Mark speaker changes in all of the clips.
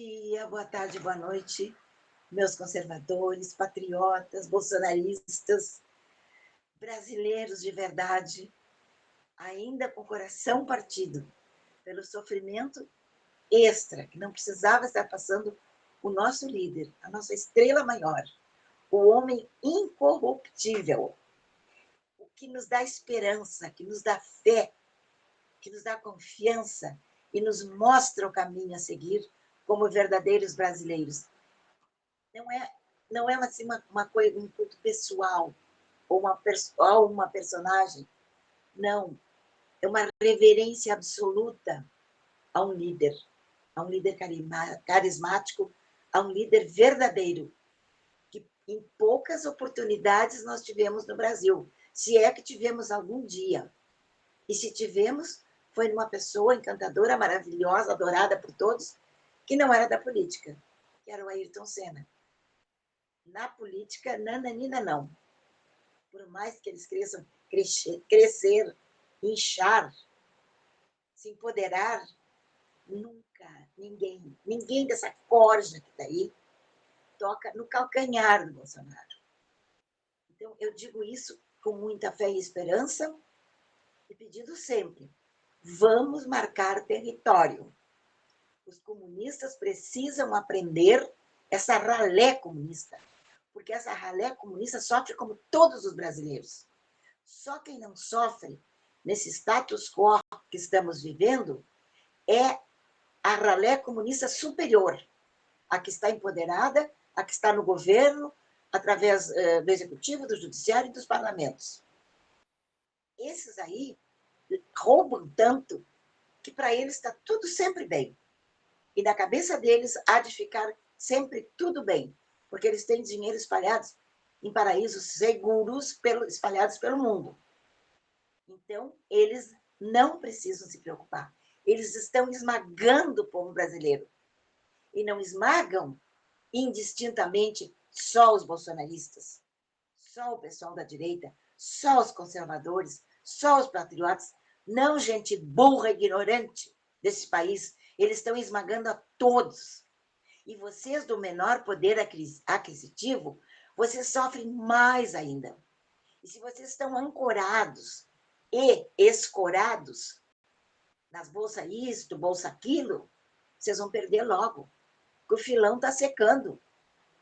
Speaker 1: dia, boa tarde, boa noite, meus conservadores, patriotas, bolsonaristas, brasileiros de verdade, ainda com o coração partido pelo sofrimento extra, que não precisava estar passando o nosso líder, a nossa estrela maior, o homem incorruptível, o que nos dá esperança, que nos dá fé, que nos dá confiança e nos mostra o caminho a seguir como verdadeiros brasileiros. Não é assim, uma coisa, um culto pessoal ou uma personagem. Não. É uma reverência absoluta a um líder carismático, a um líder verdadeiro, que em poucas oportunidades nós tivemos no Brasil, se é que tivemos algum dia. E se tivemos, foi numa pessoa encantadora, maravilhosa, adorada por todos, que não era da política, que era o Ayrton Senna. Na política, nananina não. Por mais que eles crescer, inchar, se empoderar, nunca ninguém dessa corja que está aí toca no calcanhar do Bolsonaro. Então, eu digo isso com muita fé e esperança e pedindo sempre, vamos marcar território. Os comunistas precisam aprender essa ralé comunista, porque essa ralé comunista sofre como todos os brasileiros. Só quem não sofre nesse status quo que estamos vivendo é a ralé comunista superior, a que está empoderada, a que está no governo, através do executivo, do judiciário e dos parlamentos. Esses aí roubam tanto que para eles está tudo sempre bem. E na cabeça deles há de ficar sempre tudo bem, porque eles têm dinheiro espalhados em paraísos seguros espalhados pelo mundo. Então, eles não precisam se preocupar. Eles estão esmagando o povo brasileiro. E não esmagam indistintamente só os bolsonaristas, só o pessoal da direita, só os conservadores, só os patriotas. Não, gente burra, ignorante desse país. Eles estão esmagando a todos. E vocês do menor poder aquisitivo, vocês sofrem mais ainda. E se vocês estão ancorados e escorados nas bolsa isto, bolsa aquilo, vocês vão perder logo. Porque o filão está secando.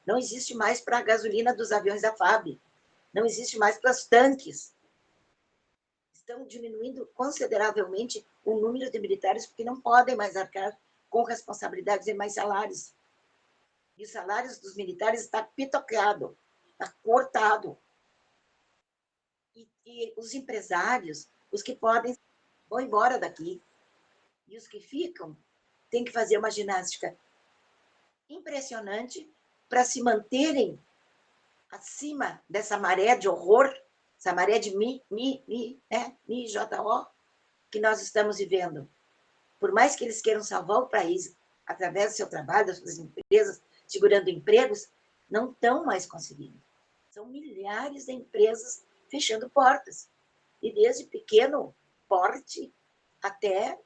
Speaker 1: Não existe mais para a gasolina dos aviões da FAB. Não existe mais para os tanques. Estão diminuindo consideravelmente o número de militares porque não podem mais arcar com responsabilidades e mais salários. E os salários dos militares está pitoqueado, está cortado. E os empresários, os que podem, vão embora daqui. E os que ficam têm que fazer uma ginástica impressionante para se manterem acima dessa maré de horror, essa maré de J-O, que nós estamos vivendo. Por mais que eles queiram salvar o país através do seu trabalho, das suas empresas, segurando empregos, não estão mais conseguindo. São milhares de empresas fechando portas. E desde pequeno porte até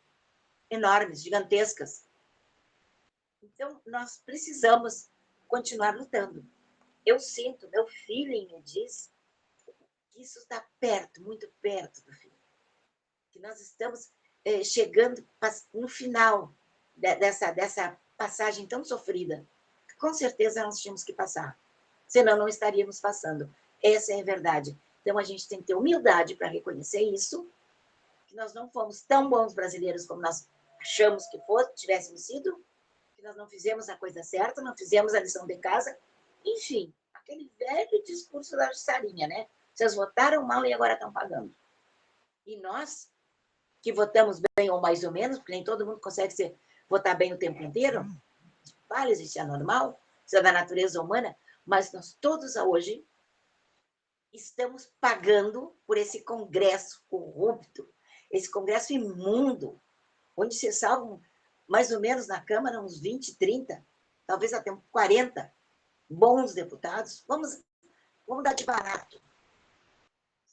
Speaker 1: enormes, gigantescas. Então, nós precisamos continuar lutando. Eu sinto, meu feeling me diz que isso está perto, muito perto do fim. Que nós estamos chegando no final dessa passagem tão sofrida. Que com certeza nós tínhamos que passar. Senão não estaríamos passando. Essa é a verdade. Então, a gente tem que ter humildade para reconhecer isso, que nós não fomos tão bons brasileiros como nós achamos que tivéssemos sido, que nós não fizemos a coisa certa, não fizemos a lição de casa. Enfim, aquele velho discurso da sarinha, né? Vocês votaram mal e agora estão pagando. E nós, que votamos bem ou mais ou menos, porque nem todo mundo consegue votar bem o tempo inteiro, vale, isso é normal, isso é da natureza humana, mas nós todos hoje estamos pagando por esse congresso corrupto, esse congresso imundo, onde se salvam mais ou menos na Câmara uns 20, 30, talvez até 40 bons deputados. Vamos dar de barato.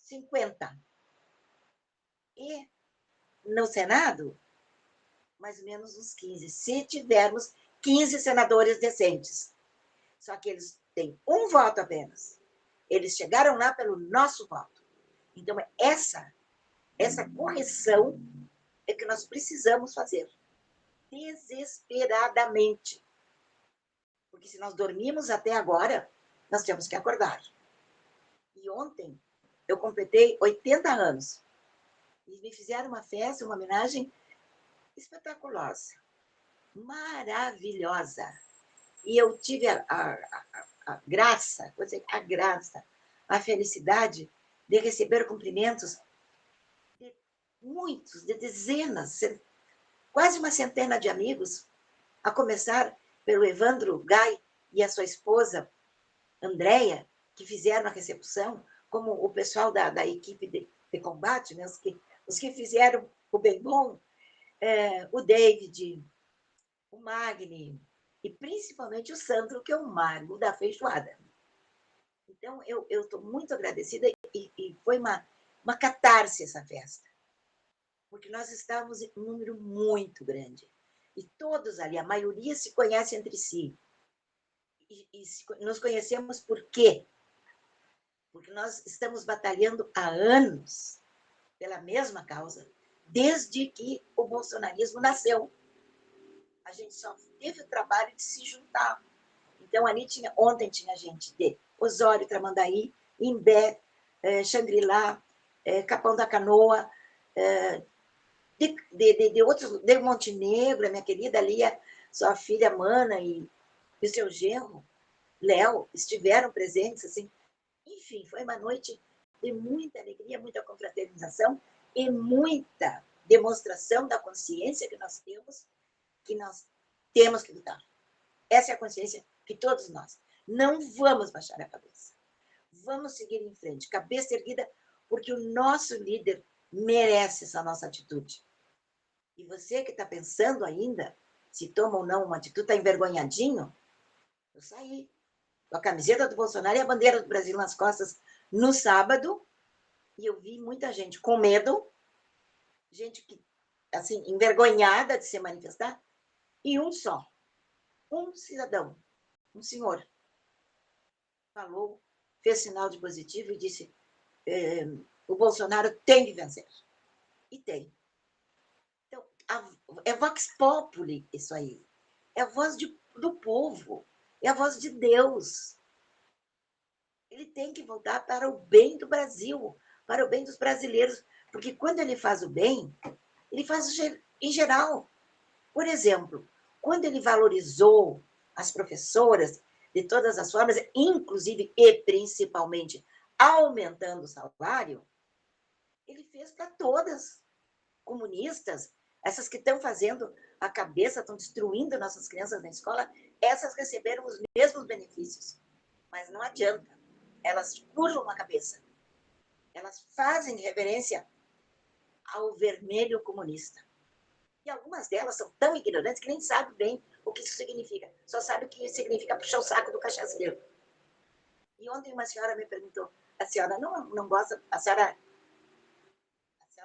Speaker 1: 50. E no Senado, mais ou menos uns 15. Se tivermos 15 senadores decentes. Só que eles têm um voto apenas. Eles chegaram lá pelo nosso voto. Então, essa correção é que nós precisamos fazer. Desesperadamente. Porque se nós dormimos até agora, nós temos que acordar. E ontem eu completei 80 anos. E me fizeram uma festa, uma homenagem espetaculosa. Maravilhosa. E eu tive a graça, vou dizer, a graça, a felicidade de receber cumprimentos de muitos, de dezenas, quase uma centena de amigos, a começar pelo Evandro Gai e a sua esposa, Andréia, que fizeram a recepção, como o pessoal da equipe de combate, né? os que fizeram o bem bom, o David, o Magni, e principalmente o Sandro, que é o mago da feijoada. Então, eu estou muito agradecida e foi uma catarse essa festa, porque nós estávamos em um número muito grande. E todos ali, a maioria se conhece entre si. E nos conhecemos por quê? Porque nós estamos batalhando há anos pela mesma causa, desde que o bolsonarismo nasceu. A gente só teve o trabalho de se juntar. Então, ali ontem tinha gente de Osório, Tramandaí, Imbé, Xangri-Lá, Capão da Canoa, de outros, de Montenegro, a minha querida Lia, sua filha Mana e o seu genro, Léo, estiveram presentes, assim. Enfim, foi uma noite de muita alegria, muita confraternização e muita demonstração da consciência que nós temos que lutar. Essa é a consciência que todos nós. Não vamos baixar a cabeça. Vamos seguir em frente, cabeça erguida, porque o nosso líder merece essa nossa atitude. E você que está pensando ainda, se toma ou não uma atitude, está envergonhadinho, eu saí com a camiseta do Bolsonaro e a bandeira do Brasil nas costas no sábado, e eu vi muita gente com medo, gente que, assim, envergonhada de se manifestar, e um cidadão, um senhor, falou, fez sinal de positivo e disse: o Bolsonaro tem que vencer. E tem. Então, é vox populi isso aí. É a voz do povo. É a voz de Deus. Ele tem que voltar para o bem do Brasil, para o bem dos brasileiros. Porque quando ele faz o bem, ele faz em geral. Por exemplo, quando ele valorizou as professoras de todas as formas, inclusive e principalmente aumentando o salário, ele fez para todas, comunistas, essas que estão fazendo a cabeça, estão destruindo nossas crianças na escola, essas receberam os mesmos benefícios. Mas não adianta, elas curvam a cabeça, elas fazem reverência ao vermelho comunista. E algumas delas são tão ignorantes que nem sabem bem o que isso significa. Só sabe o que significa puxar o saco do cachaceiro. E ontem uma senhora me perguntou, a senhora não gosta, a senhora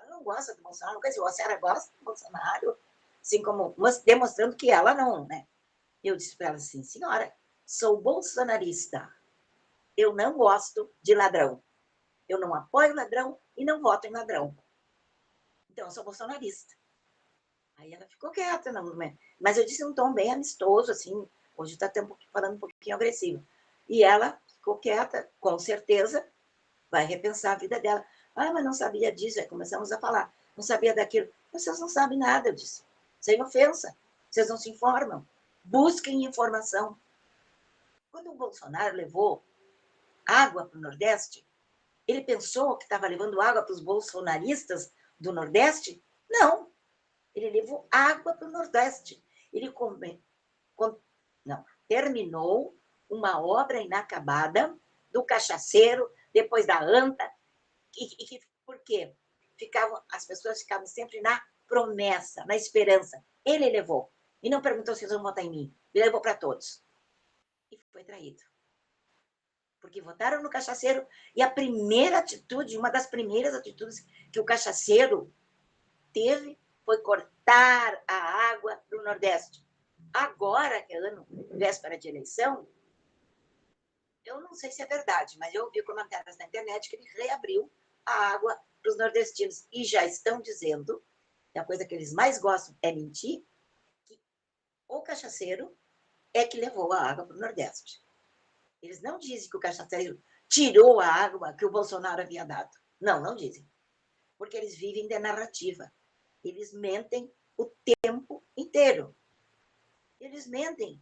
Speaker 1: não gosta do Bolsonaro? Quer dizer, a senhora gosta do Bolsonaro? Assim como, mas demonstrando que ela não, né? Eu disse para ela assim, senhora, sou bolsonarista. Eu não gosto de ladrão. Eu não apoio ladrão e não voto em ladrão. Então, eu sou bolsonarista. Aí ela ficou quieta, não, mas eu disse um tom bem amistoso, assim, hoje está falando um pouquinho agressivo. E ela ficou quieta, com certeza, vai repensar a vida dela. Ah, mas não sabia disso, aí começamos a falar. Não sabia daquilo. Vocês não sabem nada, eu disse. Sem ofensa. Vocês não se informam. Busquem informação. Quando o Bolsonaro levou água para o Nordeste, ele pensou que estava levando água para os bolsonaristas do Nordeste? Não. Ele levou água para o Nordeste. Ele terminou uma obra inacabada do cachaceiro, depois da anta. Por quê? As pessoas ficavam sempre na promessa, na esperança. Ele levou. E não perguntou se vocês vão votar em mim. Ele levou para todos. E foi traído. Porque votaram no cachaceiro e a primeira atitude, uma das primeiras atitudes que o cachaceiro teve foi cortar a água para o Nordeste. Agora, que é ano, véspera de eleição, eu não sei se é verdade, mas eu ouvi comentários na internet que ele reabriu a água para os nordestinos. E já estão dizendo, que a coisa que eles mais gostam é mentir, que o cachaceiro é que levou a água para o Nordeste. Eles não dizem que o cachaceiro tirou a água que o Bolsonaro havia dado. Não, não dizem. Porque eles vivem de narrativa. Eles mentem o tempo inteiro. Eles mentem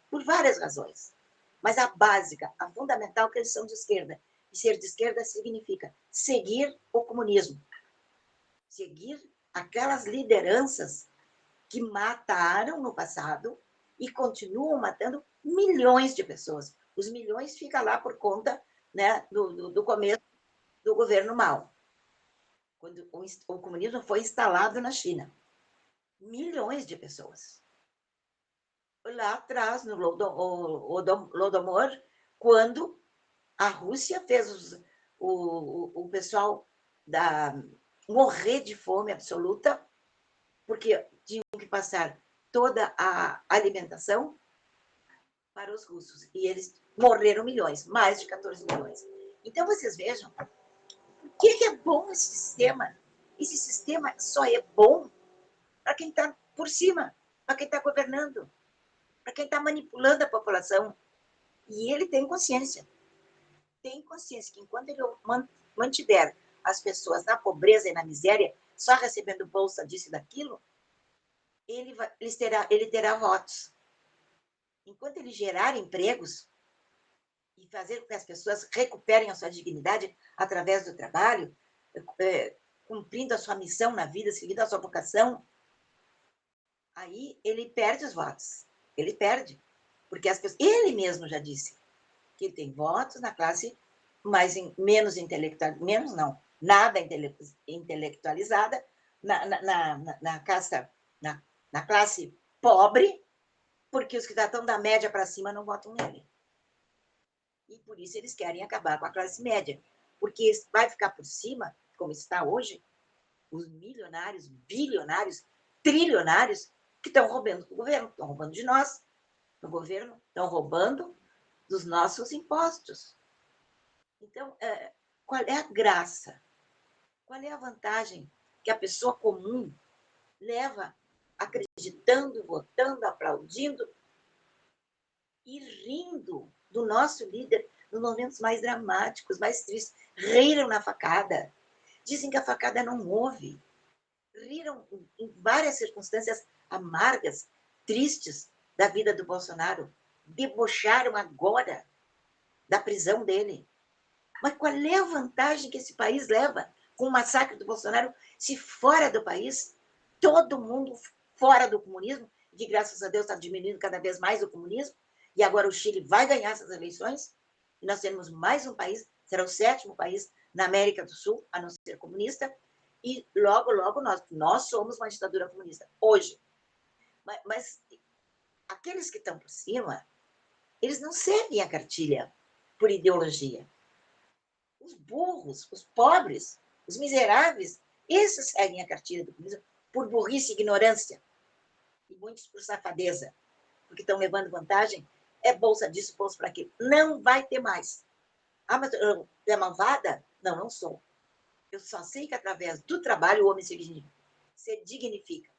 Speaker 1: por várias razões. Mas a básica, a fundamental, é que eles são de esquerda. E ser de esquerda significa seguir o comunismo. Seguir aquelas lideranças que mataram no passado e continuam matando milhões de pessoas. Os milhões ficam lá por conta, né, do começo do governo Mao, quando o comunismo foi instalado na China. Milhões de pessoas. Lá atrás, no Lodomor, quando a Rússia fez o pessoal morrer de fome absoluta, porque tinham que passar toda a alimentação para os russos. E eles morreram milhões, mais de 14 milhões. Então, vocês vejam, o que é bom esse sistema? Esse sistema só é bom para quem está por cima, para quem está governando, para quem está manipulando a população. E ele tem consciência que enquanto ele mantiver as pessoas na pobreza e na miséria, só recebendo bolsa disso e daquilo, ele terá votos. Enquanto ele gerar empregos e fazer com que as pessoas recuperem a sua dignidade através do trabalho, cumprindo a sua missão na vida, seguindo a sua vocação, aí ele perde os votos. Ele perde. Porque as pessoas, ele mesmo já disse que ele tem votos na classe menos intelectual, menos não, nada intelectualizada, na classe pobre, porque os que estão da média para cima não votam nele. E por isso eles querem acabar com a classe média, porque vai ficar por cima, como está hoje, os milionários, bilionários, trilionários que estão roubando do governo, estão roubando de nós, do governo, estão roubando dos nossos impostos. Então, qual é a graça? Qual é a vantagem que a pessoa comum leva acreditando, votando, aplaudindo e rindo do nosso líder nos momentos mais dramáticos, mais tristes? Riram na facada. Dizem que a facada não houve. Riram em várias circunstâncias amargas, tristes da vida do Bolsonaro. Debocharam agora da prisão dele. Mas qual é a vantagem que esse país leva com o massacre do Bolsonaro se fora do país, todo mundo fora do comunismo, que graças a Deus está diminuindo cada vez mais o comunismo, e agora o Chile vai ganhar essas eleições, e nós teremos mais um país, será o 7º país na América do Sul a não ser comunista, e logo, logo nós somos uma ditadura comunista, hoje. Mas aqueles que estão por cima, eles não seguem a cartilha por ideologia. Os burros, os pobres, os miseráveis, esses seguem a cartilha do comunismo por burrice e ignorância, e muitos por safadeza, porque estão levando vantagem, é bolsa disso, bolsa para aquilo. Não vai ter mais. Ah, mas tu é malvada? Não, não sou. Eu só sei que através do trabalho o homem se dignifica.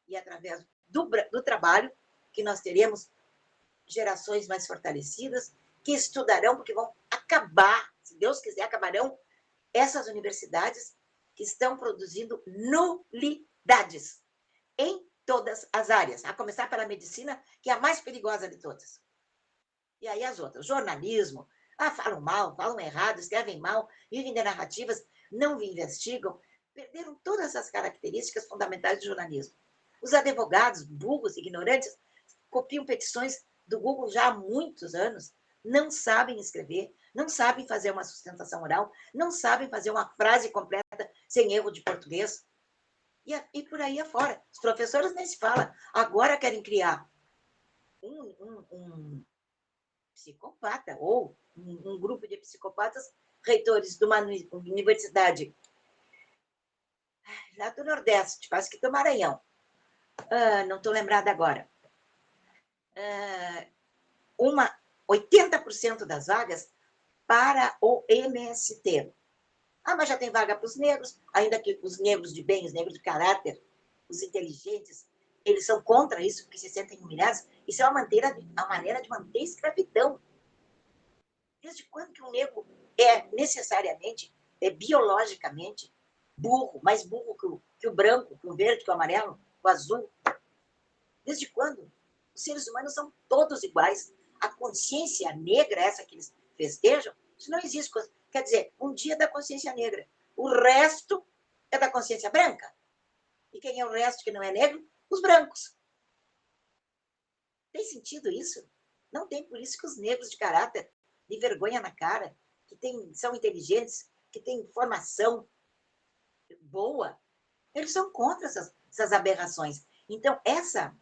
Speaker 1: E através do trabalho que nós teremos gerações mais fortalecidas, que estudarão, porque vão acabar, se Deus quiser, acabarão essas universidades que estão produzindo nulidades em todas as áreas, a começar pela medicina, que é a mais perigosa de todas. E aí as outras, jornalismo, falam mal, falam errado, escrevem mal, vivem de narrativas, não investigam, perderam todas as características fundamentais do jornalismo. Os advogados, burros, ignorantes, copiam petições do Google já há muitos anos, não sabem escrever, não sabem fazer uma sustentação oral, não sabem fazer uma frase completa sem erro de português. E por aí afora. Os professores nem se fala. Agora querem criar um psicopata ou um grupo de psicopatas, reitores de uma universidade lá do Nordeste, quase que do Maranhão. Não estou lembrada agora. 80% das vagas para o MST. Ah, mas já tem vaga para os negros, ainda que os negros de bem, os negros de caráter, os inteligentes, eles são contra isso, porque se sentem humilhados. Isso é a maneira de manter a escravidão. Desde quando que um negro é necessariamente, biologicamente, burro, mais burro que o branco, que o verde, que o amarelo, que o azul? Desde quando? Os seres humanos são todos iguais. A consciência negra, essa que eles festejam, isso não existe. Quer dizer, um dia é da consciência negra. O resto é da consciência branca. E quem é o resto que não é negro? Os brancos. Tem sentido isso? Não tem. Por isso que os negros de caráter, de vergonha na cara, são inteligentes, que têm formação boa, eles são contra essas aberrações. Então, essa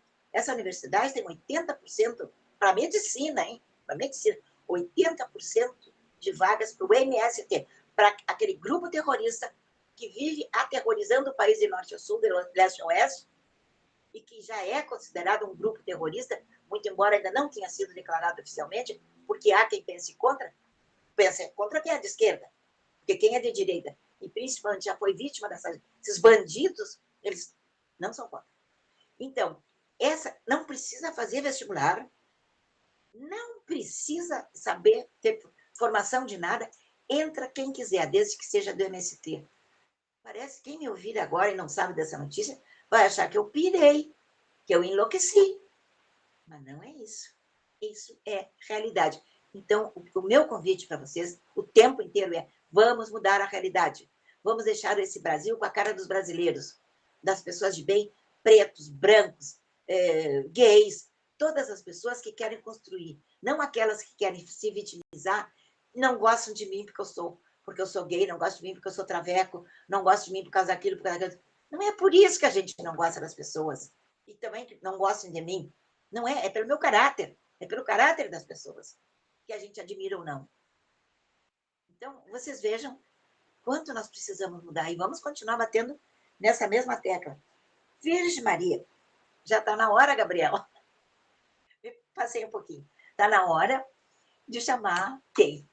Speaker 1: universidade tem 80% para medicina, hein? Para medicina, 80% de vagas para o MST, para aquele grupo terrorista que vive aterrorizando o país de norte a sul, de leste a oeste, e que já é considerado um grupo terrorista, muito embora ainda não tenha sido declarado oficialmente, porque há quem pense contra quem é de esquerda, porque quem é de direita, e principalmente já foi vítima desses bandidos, eles não são contra. Então, não precisa fazer vestibular, não precisa saber ter formação de nada, entra quem quiser, desde que seja do MST. Parece que quem me ouvir agora e não sabe dessa notícia vai achar que eu pirei, que eu enlouqueci. Mas não é isso. Isso é realidade. Então, o meu convite para vocês, o tempo inteiro vamos mudar a realidade. Vamos deixar esse Brasil com a cara dos brasileiros, das pessoas de bem, pretos, brancos, gays, todas as pessoas que querem construir, não aquelas que querem se vitimizar, não gostam de mim porque eu sou gay, não gostam de mim porque eu sou traveco, não gostam de mim por causa daquilo, por causa daquilo. Não é por isso que a gente não gosta das pessoas. E também que não gostam de mim. Não é pelo meu caráter. É pelo caráter das pessoas que a gente admira ou não. Então, vocês vejam quanto nós precisamos mudar. E vamos continuar batendo nessa mesma tecla. Virgem Maria, já está na hora, Gabriel. Passei um pouquinho. Está na hora de chamar quem?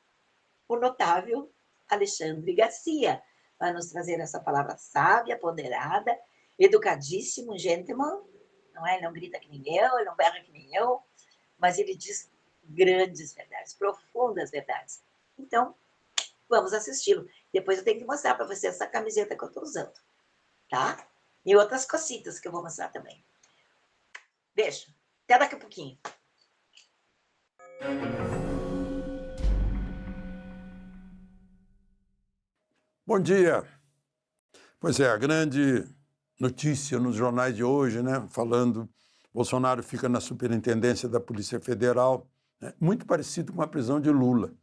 Speaker 1: O notável Alexandre Garcia, para nos trazer essa palavra sábia, ponderada, educadíssimo, gentleman. Não é? Ele não grita que nem eu, ele não berra que nem eu, mas ele diz grandes verdades, profundas verdades. Então, vamos assisti-lo. Depois eu tenho que mostrar para você essa camiseta que eu estou usando, tá? E outras cositas que eu vou mostrar também. Beijo. Até daqui a pouquinho.
Speaker 2: Bom dia. Pois é, a grande notícia nos jornais de hoje, né, falando Bolsonaro fica na superintendência da Polícia Federal, né, muito parecido com a prisão de Lula.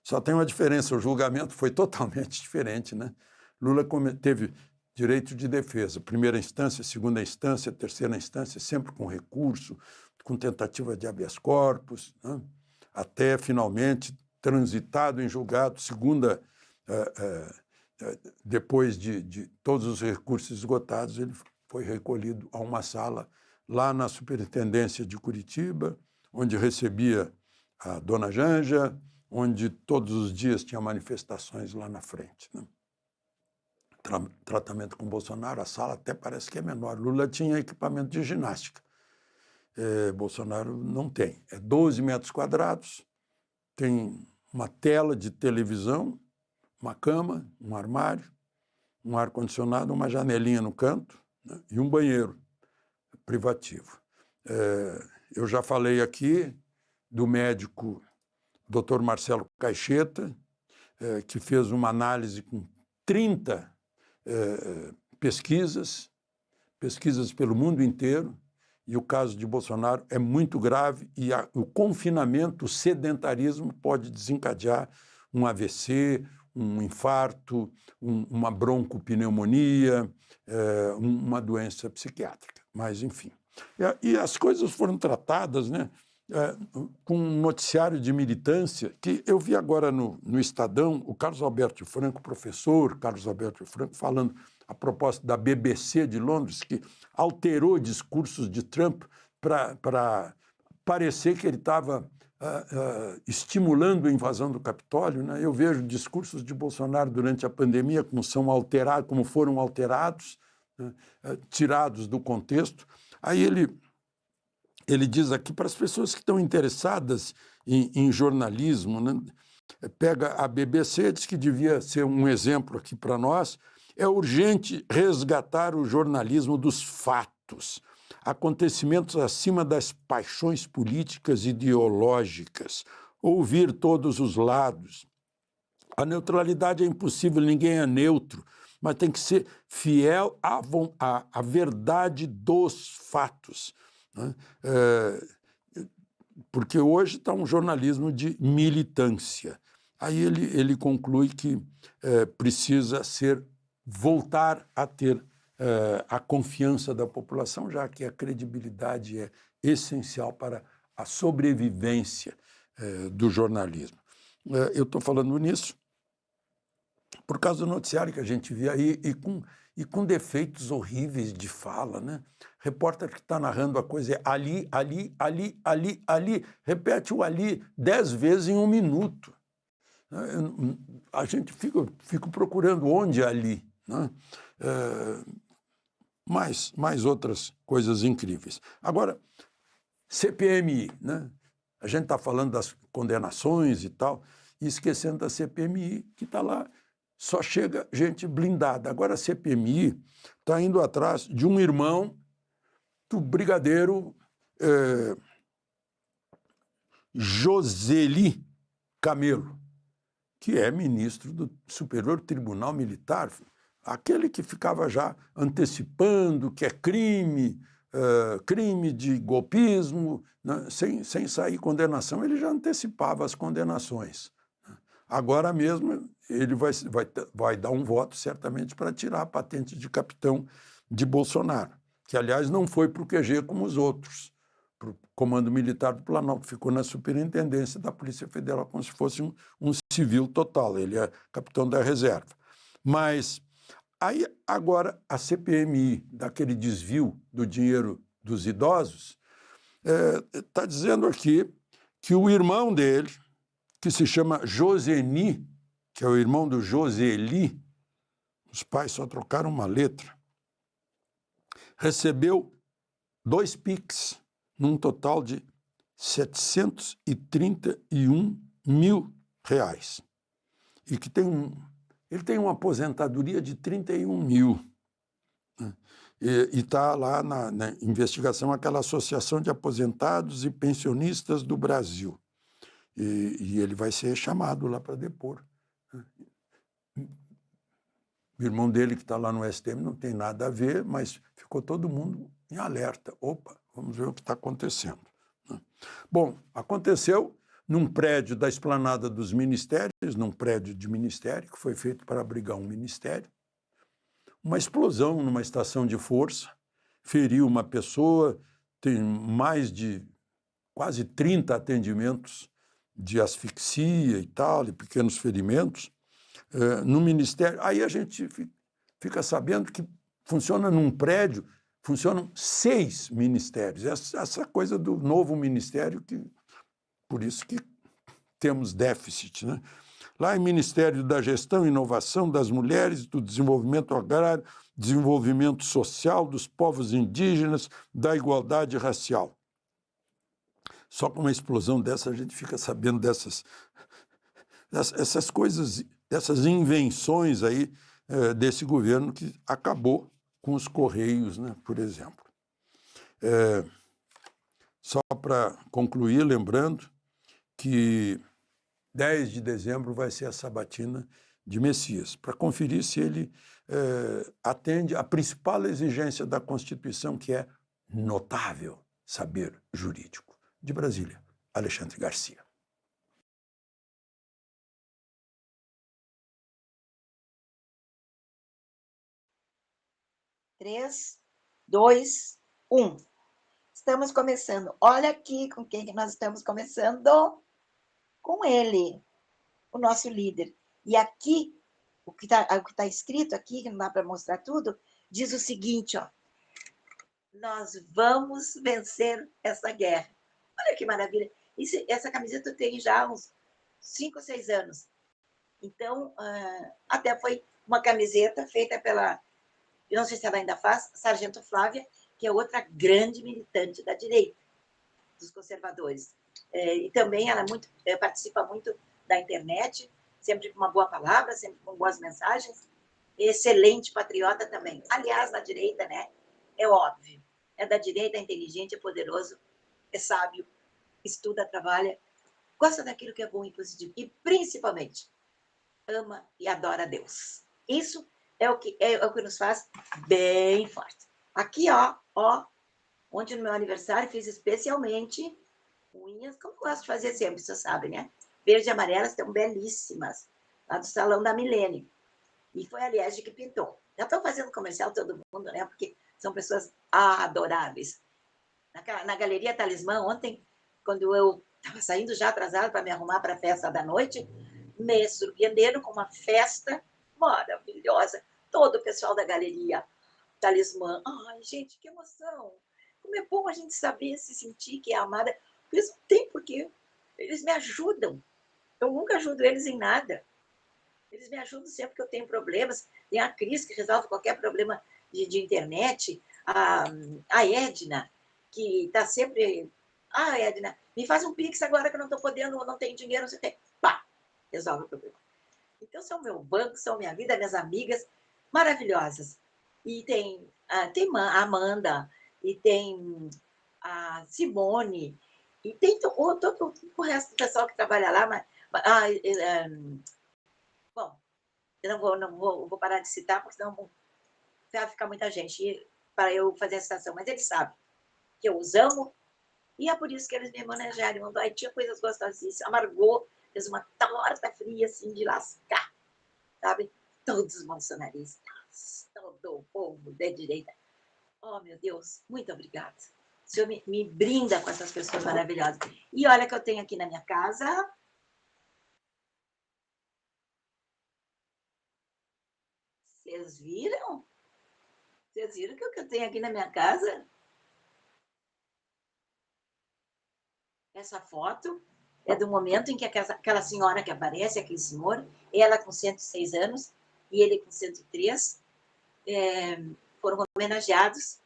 Speaker 2: Só tem uma diferença, o julgamento foi totalmente diferente, né? Lula teve direito de defesa, primeira instância, segunda instância, terceira instância, sempre com recurso, com tentativa de habeas corpus, né? Até finalmente transitado em julgado, depois de todos os recursos esgotados, ele foi recolhido a uma sala lá na Superintendência de Curitiba, onde recebia a dona Janja, onde todos os dias tinha manifestações lá na frente, né? Tratamento com Bolsonaro, a sala até parece que é menor. Lula tinha equipamento de ginástica. Bolsonaro não tem. É 12 metros quadrados, tem uma tela de televisão, uma cama, um armário, um ar-condicionado, uma janelinha no canto, né, e um banheiro privativo. Eu já falei aqui do médico Dr. Marcelo Caixeta, que fez uma análise com 30 pesquisas pelo mundo inteiro, e o caso de Bolsonaro é muito grave, e o confinamento, o sedentarismo pode desencadear um AVC, um infarto, uma broncopneumonia, uma doença psiquiátrica, mas enfim. E as coisas foram tratadas, né, com um noticiário de militância que eu vi agora no Estadão, o Carlos Alberto Franco, professor Carlos Alberto Franco, falando a propósito da BBC de Londres, que alterou discursos de Trump para parecer que ele estava estimulando a invasão do Capitólio, né? Eu vejo discursos de Bolsonaro durante a pandemia como foram alterados, né? Tirados do contexto. Aí ele diz aqui para as pessoas que estão interessadas em jornalismo, né? Pega a BBC, diz que devia ser um exemplo aqui para nós. É urgente resgatar o jornalismo dos fatos, acontecimentos acima das paixões políticas e ideológicas, ouvir todos os lados. A neutralidade é impossível, ninguém é neutro, mas tem que ser fiel à verdade dos fatos, né? Porque hoje está um jornalismo de militância. Aí ele conclui que precisa voltar a ter a confiança da população, já que a credibilidade é essencial para a sobrevivência do jornalismo. Eu estou falando nisso por causa do noticiário que a gente vê aí e com defeitos horríveis de fala, né? Repórter que está narrando a coisa é ali, ali, ali, ali, ali, repete o ali 10 vezes em 1 minuto. A gente fica procurando onde é ali, né? Mais outras coisas incríveis. Agora, CPMI, né? A gente está falando das condenações e tal, e esquecendo da CPMI, que está lá, só chega gente blindada. Agora a CPMI está indo atrás de um irmão do brigadeiro Joseli Camelo, que é ministro do Superior Tribunal Militar, aquele que ficava já antecipando que é crime de golpismo, né? Sem sair condenação, ele já antecipava as condenações. Agora mesmo ele vai dar um voto certamente para tirar a patente de capitão de Bolsonaro, que aliás não foi para o QG como os outros, para o Comando Militar do Planalto, ficou na superintendência da Polícia Federal como se fosse um civil total, ele é capitão da reserva. Mas aí agora a CPMI, daquele desvio do dinheiro dos idosos, está dizendo aqui que o irmão dele, que se chama Joseni, que é o irmão do Joseli, os pais só trocaram uma letra, recebeu 2 PIX, num total de R$731 mil, e que ele tem uma aposentadoria de 31 mil, né? E está lá na investigação aquela Associação de Aposentados e Pensionistas do Brasil. E ele vai ser chamado lá para depor. O irmão dele, que está lá no STM, não tem nada a ver, mas ficou todo mundo em alerta. Opa, vamos ver o que está acontecendo. Bom, aconteceu num prédio da Esplanada dos Ministérios, num prédio de ministério, que foi feito para abrigar um ministério. Uma explosão numa estação de força, feriu uma pessoa, tem mais de quase 30 atendimentos de asfixia e tal, e pequenos ferimentos, no Ministério. Aí a gente fica sabendo que funciona num prédio, funcionam 6 ministérios. Essa coisa do novo ministério, por isso que temos déficit, né? Lá em Ministério da Gestão e Inovação das Mulheres, do Desenvolvimento Agrário, Desenvolvimento Social, dos Povos Indígenas, da Igualdade Racial. Só com uma explosão dessa a gente fica sabendo dessas coisas, dessas invenções aí desse governo que acabou com os Correios, né, por exemplo. Só para concluir, lembrando que 10 de dezembro vai ser a sabatina de Messias, para conferir se ele atende à principal exigência da Constituição, que é notável saber jurídico. De Brasília, Alexandre Garcia.
Speaker 1: Três, 2, 1. Estamos começando. Olha aqui com quem que nós estamos começando. Com ele, o nosso líder. E aqui, o que tá escrito aqui, que não dá para mostrar tudo, diz o seguinte, ó: nós vamos vencer essa guerra. Olha que maravilha. Essa camiseta eu tenho já há uns 5 ou 6 anos. Então, até foi uma camiseta feita pela, eu não sei se ela ainda faz, Sargento Flávia, que é outra grande militante da direita, dos conservadores. E também ela participa muito da internet, sempre com uma boa palavra, sempre com boas mensagens. Excelente patriota também. Aliás, na direita, né? É óbvio. É da direita, é inteligente, é poderoso, é sábio, estuda, trabalha, gosta daquilo que é bom e positivo. E, principalmente, ama e adora a Deus. Isso é o que nos faz bem forte. Aqui, ó, ontem no meu aniversário fiz especialmente unhas, como eu gosto de fazer sempre, você sabe, né? Verde e amarelas estão belíssimas, lá do Salão da Milênio. E foi a Liege que pintou. Já estou fazendo comercial todo mundo, né? Porque são pessoas adoráveis. Na Galeria Talismã, ontem, quando eu estava saindo já atrasada para me arrumar para a festa da noite, me surpreenderam com uma festa maravilhosa. Todo o pessoal da Galeria Talismã. Ai, gente, que emoção! Como é bom a gente saber se sentir que é amada. Eles não têm porquê. Eles me ajudam. Eu nunca ajudo eles em nada. Eles me ajudam sempre que eu tenho problemas. Tem a Cris, que resolve qualquer problema de internet. A Edna, que está sempre... Ah, Edna, me faz um pix agora que eu não estou podendo, não tenho dinheiro, você tem. Pá, resolve o problema. Então, são meu banco, são minha vida, minhas amigas maravilhosas. E tem a Amanda, e tem a Simone, e tem todo o resto do pessoal que trabalha lá. Bom, eu vou parar de citar, porque senão vai ficar muita gente para eu fazer a citação. Mas eles sabem que eu os amo, e é por isso que eles me manejaram. Aí tinha coisas gostosíssimas. A Margot fez uma torta fria, assim, de lascar, sabe? Todos os bolsonaristas, todo o povo da direita. Oh, meu Deus, muito obrigada. O senhor me brinda com essas pessoas maravilhosas. E olha que eu tenho aqui na minha casa. Vocês viram? Vocês viram o que eu tenho aqui na minha casa? Essa foto é do momento em que aquela senhora que aparece, aquele senhor, ela com 106 anos e ele com 103, foram homenageados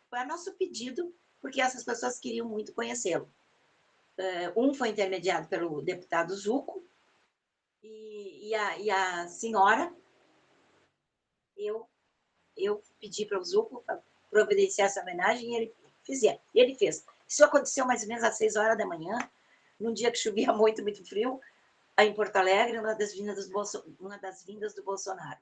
Speaker 1: foi a nosso pedido, porque essas pessoas queriam muito conhecê-lo. Um foi intermediado pelo deputado Zucco, e a senhora, eu pedi para o Zucco providenciar essa homenagem e ele fez. Isso aconteceu mais ou menos às 6 horas da manhã, num dia que chovia muito, muito frio, em Porto Alegre, uma das vindas do Bolsonaro.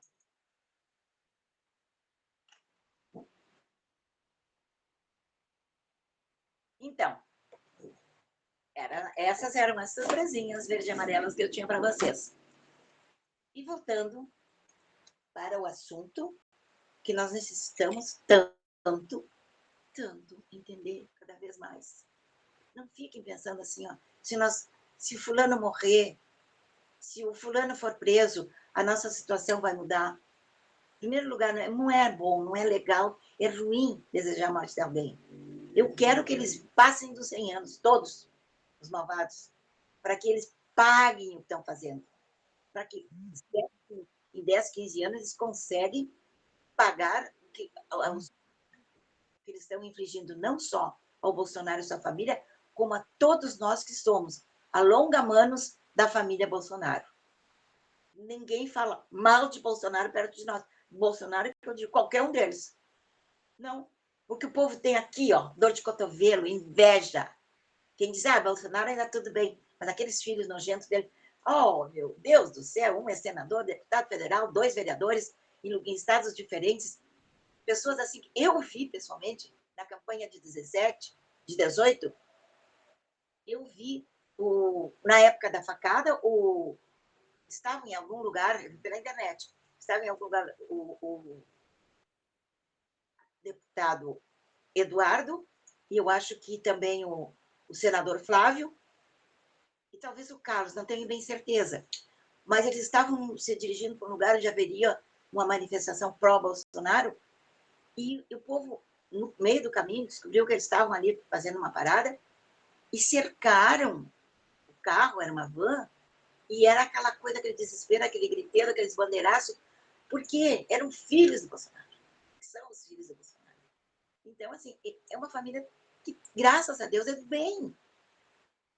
Speaker 1: Então, essas eram as surpresinhas verde e amarelas que eu tinha para vocês. E voltando para o assunto que nós necessitamos tanto entender cada vez mais. Não fiquem pensando assim, ó, se fulano morrer, se o fulano for preso, a nossa situação vai mudar. Em primeiro lugar, não é bom, não é legal, é ruim desejar a morte de alguém. Eu quero que eles passem dos 100 anos, todos os malvados, para que eles paguem o que estão fazendo. Para que em 10, 15 anos eles conseguem pagar os que eles estão infligindo não só ao Bolsonaro e sua família, como a todos nós que somos alongamanos da família Bolsonaro. Ninguém fala mal de Bolsonaro perto de nós. Bolsonaro, eu digo, qualquer um deles. Não. O que o povo tem aqui, ó, dor de cotovelo, inveja. Quem diz, Bolsonaro ainda tudo bem, mas aqueles filhos nojentos dele, oh, meu Deus do céu, um é senador, deputado federal, 2 vereadores em estados diferentes, pessoas assim que eu vi pessoalmente na campanha de 17, de 18, eu vi na época da facada, estava em algum lugar, pela internet, estava em algum lugar o deputado Eduardo, e eu acho que também o senador Flávio, e talvez o Carlos, não tenho bem certeza, mas eles estavam se dirigindo para um lugar onde haveria uma manifestação pró-Bolsonaro, e o povo no meio do caminho, descobriu que eles estavam ali fazendo uma parada e cercaram o carro, era uma van, e era aquela coisa, aquele desespero, aquele griteiro, aqueles bandeiraços, porque eram filhos do Bolsonaro, são os filhos do Bolsonaro. Então, assim, é uma família que, graças a Deus, é do bem.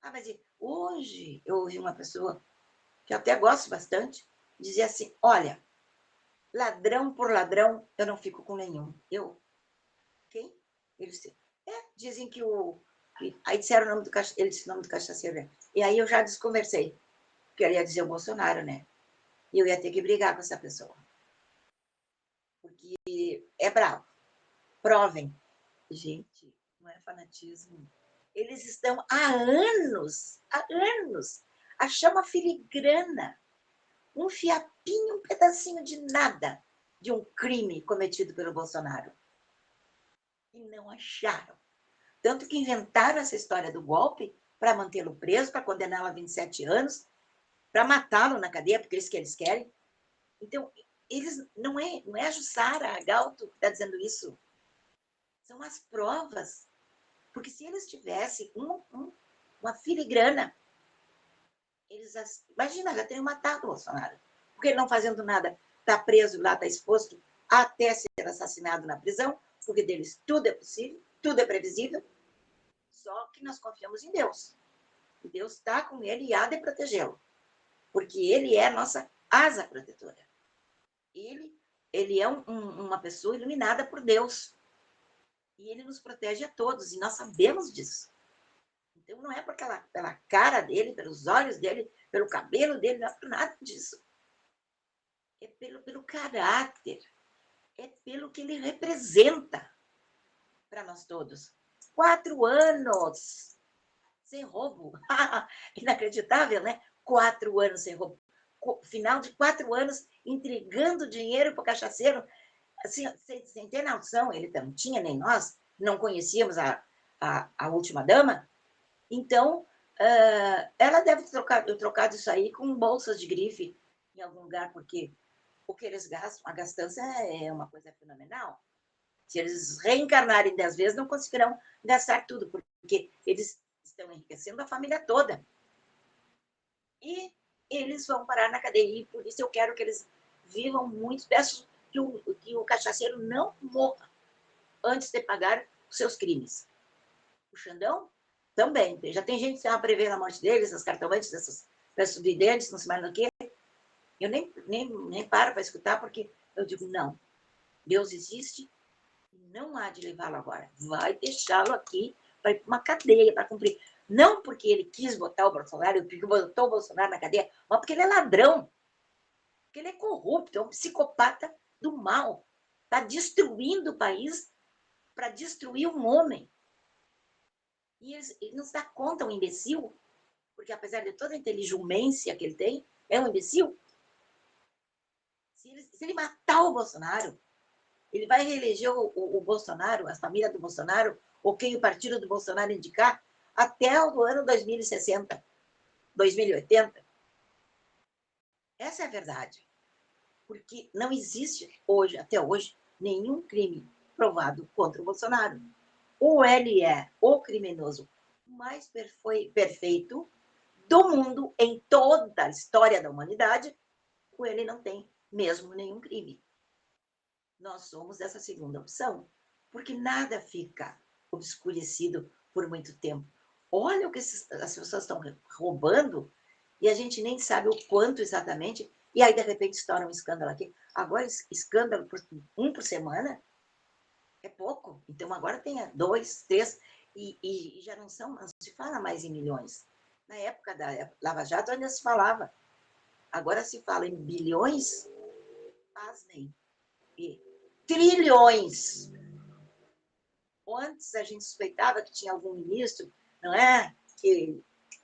Speaker 1: Mas hoje eu ouvi uma pessoa, que eu até gosto bastante, dizer assim, olha, ladrão por ladrão, eu não fico com nenhum. Quem? Eles dizem que o... Aí disseram o nome do cachaceiro, ele disse o nome do cachaceiro, né? E aí eu já desconversei, porque ele ia dizer o Bolsonaro, né? E eu ia ter que brigar com essa pessoa. Porque é bravo. Provem. Gente, não é fanatismo. Eles estão há anos, a chama filigrana, um fiapinho, um pedacinho de nada de um crime cometido pelo Bolsonaro. E não acharam. Tanto que inventaram essa história do golpe para mantê-lo preso, para condená-lo a 27 anos, para matá-lo na cadeia, porque é isso que eles querem. Então, eles não é a Jussara, a Galto, que está dizendo isso. São as provas. Porque se eles tivessem uma filigrana, imagina, já teriam matado o Bolsonaro. Porque ele não fazendo nada, está preso lá, está exposto até ser assassinado na prisão, porque deles tudo é possível, tudo é previsível, só que nós confiamos em Deus. E Deus está com ele e há de protegê-lo, porque ele é a nossa asa protetora. Ele é uma pessoa iluminada por Deus. E ele nos protege a todos, e nós sabemos disso. Então, não é pela cara dele, pelos olhos dele, pelo cabelo dele, não é por nada disso. É pelo caráter, é pelo que ele representa para nós todos. 4 anos sem roubo. Inacreditável, né? 4 anos sem roubo. Final de 4 anos entregando dinheiro para o cachaceiro, assim, sem ter noção, ele não tinha, nem nós, não conhecíamos a última dama. Então, ela deve ter trocado isso aí com bolsas de grife em algum lugar, porque o que eles gastam, a gastança é uma coisa fenomenal. Se eles reencarnarem 10 vezes, não conseguirão gastar tudo, porque eles estão enriquecendo a família toda. E eles vão parar na cadeia, e por isso eu quero que eles vivam muito. Peço que o cachaceiro não morra antes de pagar os seus crimes. O Xandão também. Já tem gente que prevê a morte deles, as cartomantes, desses videntes, não sei mais do que. Eu nem paro para escutar, porque eu digo, não, Deus existe, não há de levá-lo agora. Vai deixá-lo aqui para ir para uma cadeia, para cumprir. Não porque ele quis botar o Bolsonaro, porque botou o Bolsonaro na cadeia, mas porque ele é ladrão, porque ele é corrupto, é um psicopata do mal. Está destruindo o país para destruir um homem. E ele não se dá conta, um imbecil, porque apesar de toda a inteligência que ele tem, é um imbecil. Se ele matar o Bolsonaro, ele vai reeleger o Bolsonaro, a família do Bolsonaro, ou quem o partido do Bolsonaro indicar, até o ano 2060, 2080. Essa é a verdade. Porque não existe hoje, até hoje, nenhum crime provado contra o Bolsonaro. Ou ele é o criminoso mais perfeito do mundo em toda a história da humanidade, ou ele não tem mesmo nenhum crime. Nós somos essa segunda opção, porque nada fica obscurecido por muito tempo. Olha o que as pessoas estão roubando e a gente nem sabe o quanto exatamente, e aí de repente estoura um escândalo aqui. Agora, escândalo um por semana é pouco. Então agora tem 2, 3, e já não se fala mais em milhões. Na época da Lava Jato ainda se falava. Agora se fala em bilhões, pasmem, e trilhões. Antes a gente suspeitava que tinha algum ministro, não é? Que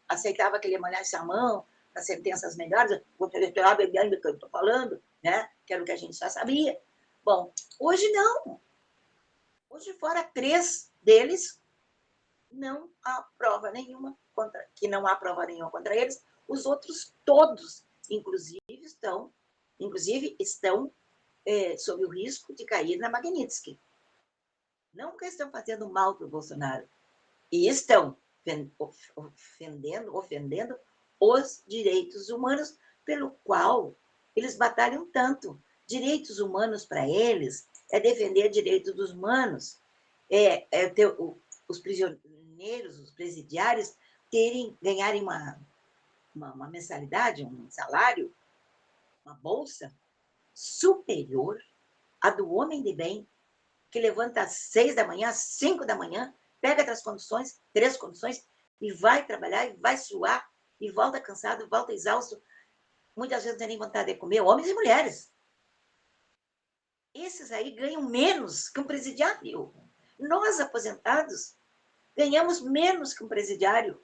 Speaker 1: aceitava que ele molhasse a mão para sentenças melhores, contra o eleitorado bebendo que eu estou falando, né? Que era o que a gente já sabia. Bom, hoje não. Hoje, fora 3 deles, não há prova nenhuma contra eles. Os outros todos, inclusive, estão sob o risco de cair na Magnitsky. Não que estão fazendo mal para o Bolsonaro, e estão ofendendo os direitos humanos, pelo qual eles batalham tanto. Direitos humanos para eles é defender direitos dos humanos, ter os prisioneiros, os presidiários, ganharem uma mensalidade, um salário, uma bolsa superior à do homem de bem, que levanta às 6 da manhã, às 5 da manhã, pega três condições, e vai trabalhar, e vai suar, e volta cansado, volta exausto, muitas vezes não tem nem vontade de comer, homens e mulheres. Esses aí ganham menos que um presidiário. Nós, aposentados, ganhamos menos que um presidiário.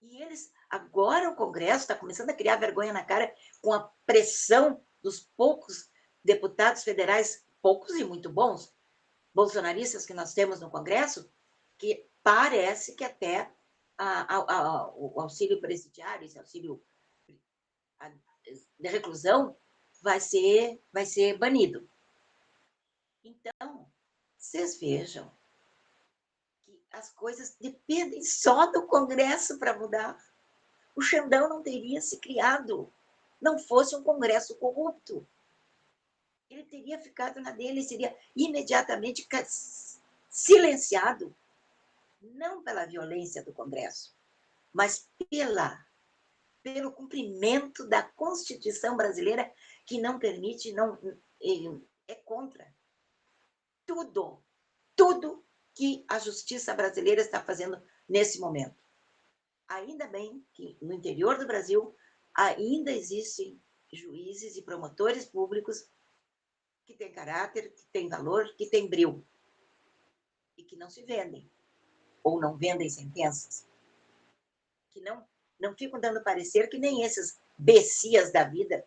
Speaker 1: E eles, agora o Congresso está começando a criar vergonha na cara com a pressão dos poucos deputados federais, poucos e muito bons, bolsonaristas que nós temos no Congresso, que parece que até o auxílio presidiário, esse auxílio de reclusão, vai ser banido. Então, vocês vejam que as coisas dependem só do Congresso para mudar. O Xandão não teria se criado, não fosse um Congresso corrupto. Ele teria ficado na dele, seria imediatamente silenciado, não pela violência do Congresso, mas pelo cumprimento da Constituição brasileira, que não permite, não é contra tudo que a justiça brasileira está fazendo nesse momento. Ainda bem que no interior do Brasil ainda existem juízes e promotores públicos que têm caráter, que têm valor, que têm brio, e que não se vendem, ou não vendem sentenças, que não ficam dando parecer que nem esses becias da vida,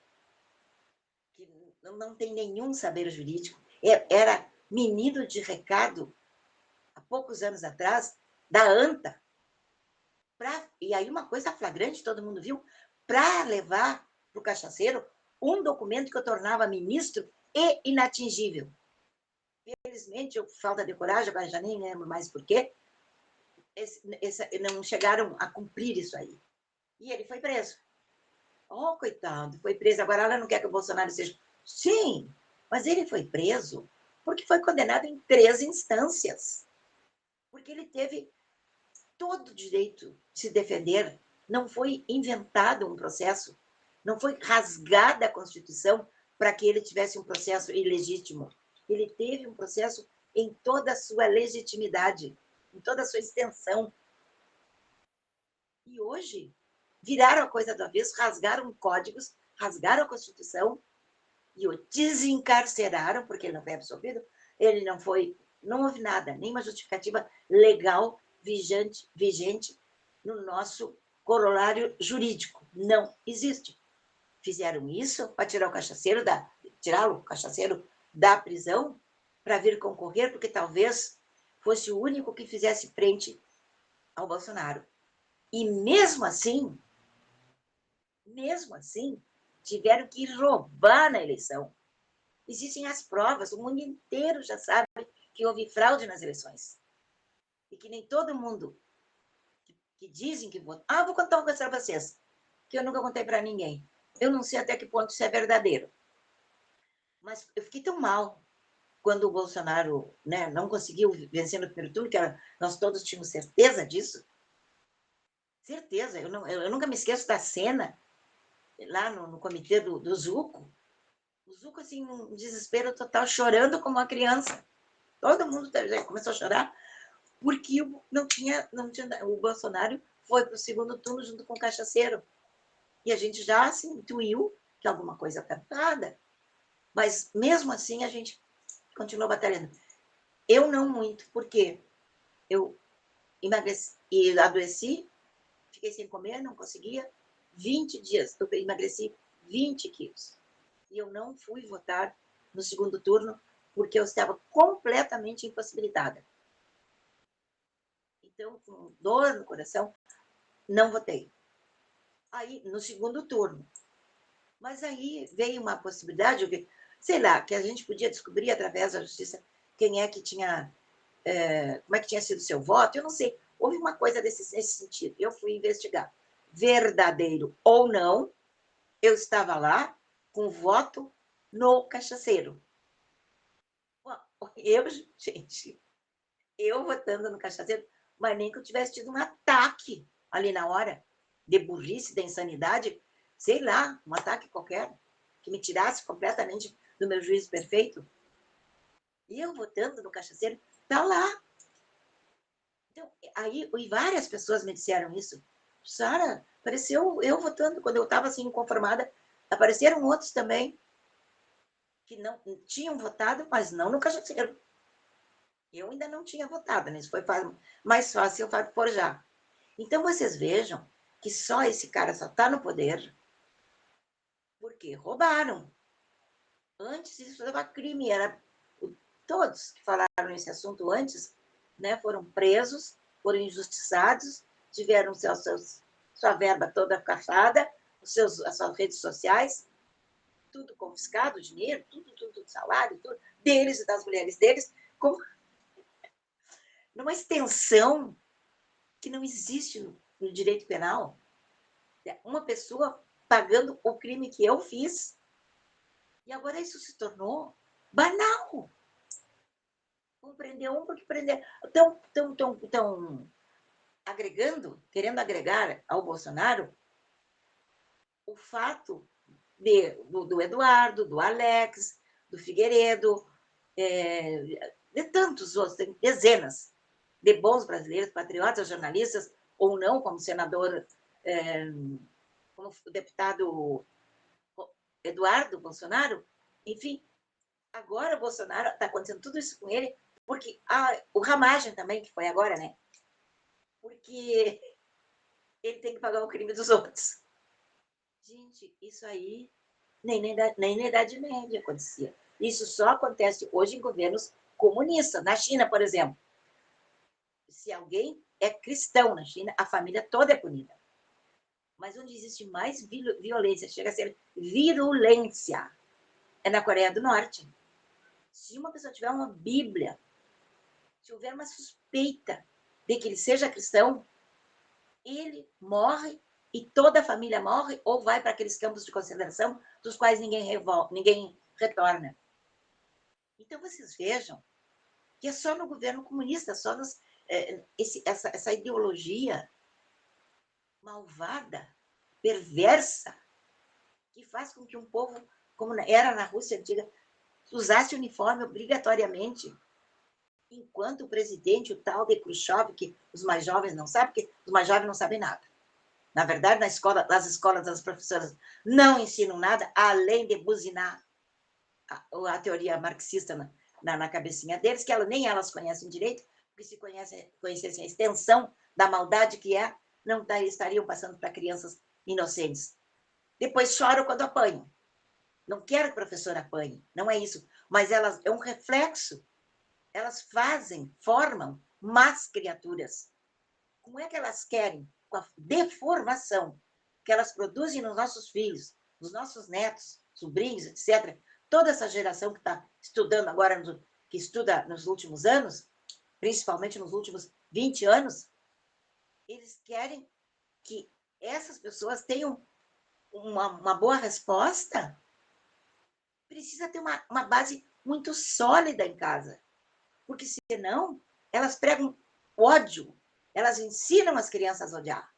Speaker 1: que não tem nenhum saber jurídico. Era menino de recado, há poucos anos atrás, da ANTA. E aí uma coisa flagrante, todo mundo viu, para levar para o cachaceiro um documento que eu tornava ministro e inatingível. Infelizmente, falta de coragem, agora já nem lembro mais por quê, não chegaram a cumprir isso aí. E ele foi preso. Oh, coitado, foi preso. Agora ela não quer que o Bolsonaro seja... Sim, mas ele foi preso porque foi condenado em 3 instâncias. Porque ele teve todo o direito de se defender. Não foi inventado um processo. Não foi rasgada a Constituição para que ele tivesse um processo ilegítimo. Ele teve um processo em toda a sua legitimidade, em toda a sua extensão. E hoje viraram a coisa do avesso, rasgaram códigos, rasgaram a Constituição e o desencarceraram, porque ele não foi absolvido, ele não houve nada, nenhuma justificativa legal vigente no nosso corolário jurídico. Não existe. Fizeram isso para tirá-lo cachaceiro da prisão, para vir concorrer, porque talvez fosse o único que fizesse frente ao Bolsonaro. E mesmo assim, tiveram que roubar na eleição. Existem as provas, o mundo inteiro já sabe que houve fraude nas eleições. E que nem todo mundo que dizem que votou... vou contar uma coisa para vocês, que eu nunca contei para ninguém. Eu não sei até que ponto isso é verdadeiro. Mas eu fiquei tão mal quando o Bolsonaro, né, não conseguiu vencer no primeiro turno, que nós todos tínhamos certeza disso. Certeza. Eu nunca me esqueço da cena lá no comitê do Zuco. O Zuco, assim, um desespero total, chorando como uma criança. Todo mundo começou a chorar, porque não tinha, o Bolsonaro foi para o segundo turno junto com o cachaceiro. E a gente já assim, intuiu que alguma coisa está errada. Mas, mesmo assim, a gente continuou batalhando. Eu não muito, porque eu emagreci e adoeci, fiquei sem comer, não conseguia. 20 dias, eu emagreci 20 quilos. E eu não fui votar no segundo turno, porque eu estava completamente impossibilitada. Então, com dor no coração, não votei. Aí, no segundo turno. Mas aí veio uma possibilidade, sei lá, que a gente podia descobrir através da justiça, quem é que tinha... como é que tinha sido o seu voto, eu não sei. Houve uma coisa nesse sentido. Eu fui investigar. Verdadeiro ou não, eu estava lá com voto no cachaceiro. Gente, eu votando no cachaceiro, mas nem que eu tivesse tido um ataque ali na hora, de burrice, de insanidade, sei lá, um ataque qualquer, que me tirasse completamente do meu juízo perfeito. E eu votando no cachaceiro, tá lá. Então, aí, e várias pessoas me disseram isso. Sara, apareceu eu votando, quando eu estava assim, inconformada, apareceram outros também, que não tinham votado, mas não no cachaceiro. Eu ainda não tinha votado, né? Isso foi mais fácil forjar. Então, vocês vejam que só esse cara só está no poder porque roubaram. Antes isso era crime, era todos que falaram nesse assunto antes, né, foram presos, foram injustiçados, tiveram sua verba toda caçada, as suas redes sociais, tudo confiscado, dinheiro, tudo, salário, tudo, deles e das mulheres deles, numa extensão que não existe no direito penal. Uma pessoa pagando o crime que eu fiz, e agora isso se tornou banal. Vamos prender um porque prender... Estão agregando, querendo agregar ao Bolsonaro o fato do Eduardo, do Alex, do Figueiredo, de tantos outros, tem dezenas de bons brasileiros, patriotas, jornalistas, ou não, como senador, como o deputado Eduardo Bolsonaro, enfim, agora o Bolsonaro está acontecendo tudo isso com ele, porque o Ramagem também, que foi agora, né? Porque ele tem que pagar o crime dos outros. Gente, isso aí nem na Idade Média acontecia. Isso só acontece hoje em governos comunistas. Na China, por exemplo, se alguém é cristão na China, a família toda é punida. Mas onde existe mais violência, chega a ser virulência, é na Coreia do Norte. Se uma pessoa tiver uma Bíblia, se houver uma suspeita de que ele seja cristão, ele morre e toda a família morre ou vai para aqueles campos de concentração dos quais ninguém retorna. Então, vocês vejam que é só no governo comunista, só essa ideologia malvada, perversa, que faz com que um povo, como era na Rússia antiga, usasse uniforme obrigatoriamente, enquanto o presidente, o tal de Khrushchev, que os mais jovens não sabem, porque os mais jovens não sabem nada. Na verdade, nas escolas das professoras não ensinam nada, além de buzinar a teoria marxista na cabecinha deles, que nem elas conhecem direito, porque se conhecessem a extensão da maldade que é, não estariam passando para crianças inocentes. Depois choram quando apanham. Não quero que o professor apanhe, não é isso. Mas elas é um reflexo. Elas formam más criaturas. Como é que elas querem, com a deformação que elas produzem nos nossos filhos, nos nossos netos, sobrinhos, etc., toda essa geração que está estudando agora, que estuda nos últimos anos, principalmente nos últimos 20 anos, eles querem que essas pessoas tenham uma boa resposta. Precisa ter uma base muito sólida em casa, porque senão elas pregam ódio, elas ensinam as crianças a odiar.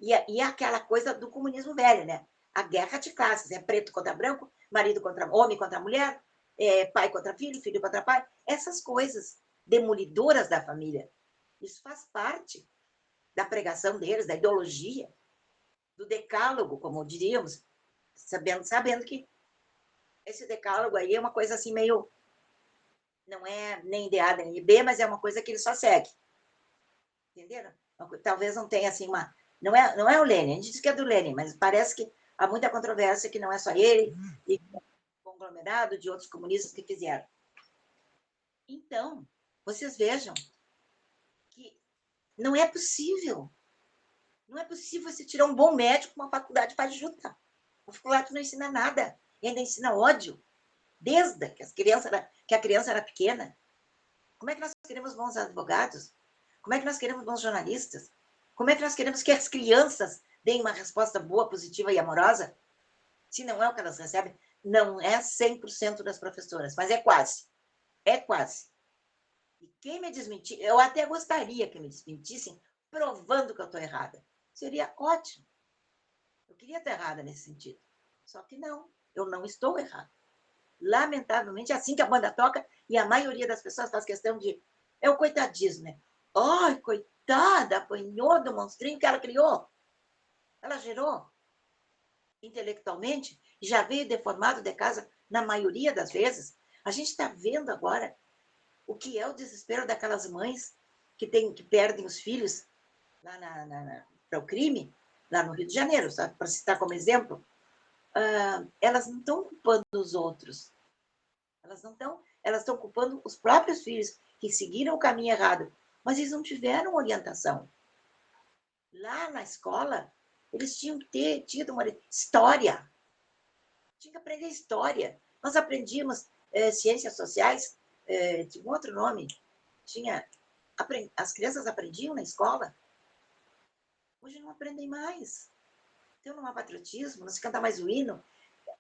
Speaker 1: E é aquela coisa do comunismo velho, né? A guerra de classes, é preto contra branco, marido contra homem contra mulher, pai contra filho, filho contra pai, essas coisas demolidoras da família. Isso faz parte da pregação deles, da ideologia, do decálogo, como diríamos, sabendo que esse decálogo aí é uma coisa assim meio... Não é nem de A nem de B, mas é uma coisa que ele só segue. Entenderam? Talvez não tenha assim uma... Não é o Lenin, a gente diz que é do Lenin, mas parece que há muita controvérsia que não é só ele, e conglomerado de outros comunistas que fizeram. Então, vocês vejam que não é possível. Não é possível você tirar um bom médico com uma faculdade fajuta. A faculdade não ensina nada, e ainda ensina ódio, desde que a criança era pequena. Como é que nós queremos bons advogados? Como é que nós queremos bons jornalistas? Como é que nós queremos que as crianças deem uma resposta boa, positiva e amorosa? Se não é o que elas recebem, não é 100% das professoras, mas é quase. É quase. E quem me desmentir, eu até gostaria que me desmentissem, provando que eu estou errada. Seria ótimo. Eu queria estar errada nesse sentido. Só que não, eu não estou errada. Lamentavelmente, é assim que a banda toca, e a maioria das pessoas faz questão de... É o coitadismo, né? Ai, coitada, apanhou do monstrinho que ela criou. Ela gerou intelectualmente e já veio deformado de casa, na maioria das vezes. A gente está vendo agora o que é o desespero daquelas mães que perdem os filhos lá para o crime, lá no Rio de Janeiro, para citar como exemplo. Elas não estão culpando os outros. Elas estão culpando os próprios filhos que seguiram o caminho errado, mas eles não tiveram orientação. Lá na escola, eles tinham que ter tido uma história. Tinha que aprender história. Nós aprendíamos ciências sociais, tinha um outro nome. As crianças aprendiam na escola. Hoje não aprendem mais. Então não há patriotismo, não se canta mais o hino.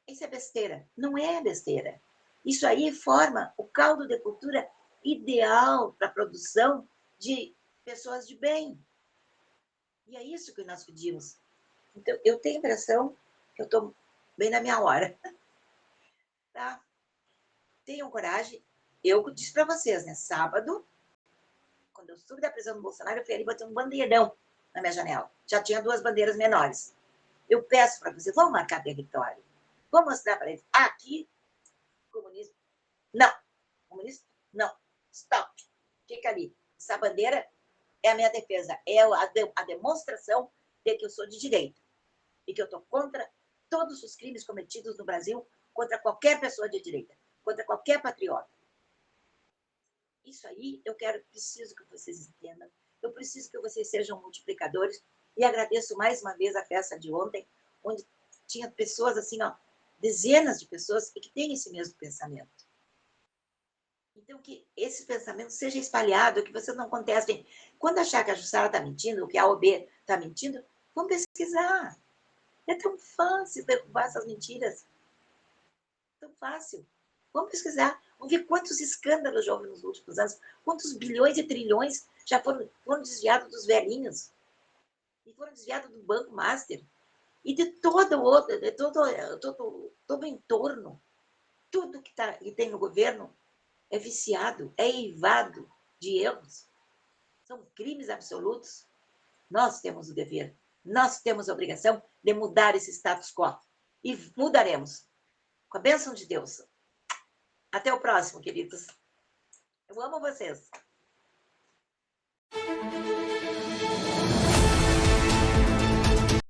Speaker 1: Isso é besteira. Não é besteira. Isso aí forma o caldo de cultura ideal para a produção de pessoas de bem. E é isso que nós pedimos. Então, eu tenho a impressão que eu estou bem na minha hora. Tá? Tenham coragem. Eu disse para vocês, né? Sábado, quando eu subi da prisão do Bolsonaro, eu fui ali botar um bandeirão na minha janela. Já tinha 2 bandeiras menores. Eu peço para vocês, vamos marcar território. Vamos mostrar para eles. Aqui, comunismo, não. Comunista, não. Stop. Fica ali. Essa bandeira é a minha defesa. É a demonstração de que eu sou de direita. E que eu estou contra todos os crimes cometidos no Brasil, contra qualquer pessoa de direita, contra qualquer patriota. Isso aí preciso que vocês entendam. Eu preciso que vocês sejam multiplicadores. E agradeço mais uma vez a festa de ontem, onde tinha pessoas assim, ó, dezenas de pessoas que têm esse mesmo pensamento. Então, que esse pensamento seja espalhado, que vocês não contestem. Quando achar que a Jussara está mentindo, que a OB está mentindo, vão pesquisar. É tão fácil derrubar essas mentiras. Tão fácil. Vamos pesquisar. Vamos ver quantos escândalos já houve nos últimos anos, quantos bilhões e trilhões já foram desviados dos velhinhos. E foram desviados do Banco Master. E de todo o outro, de todo o entorno. Tudo que tem no governo é viciado, é eivado de erros. São crimes absolutos. Nós temos o dever, nós temos a obrigação de mudar esse status quo. E mudaremos. Com a bênção de Deus. Até o próximo, queridos. Eu amo vocês.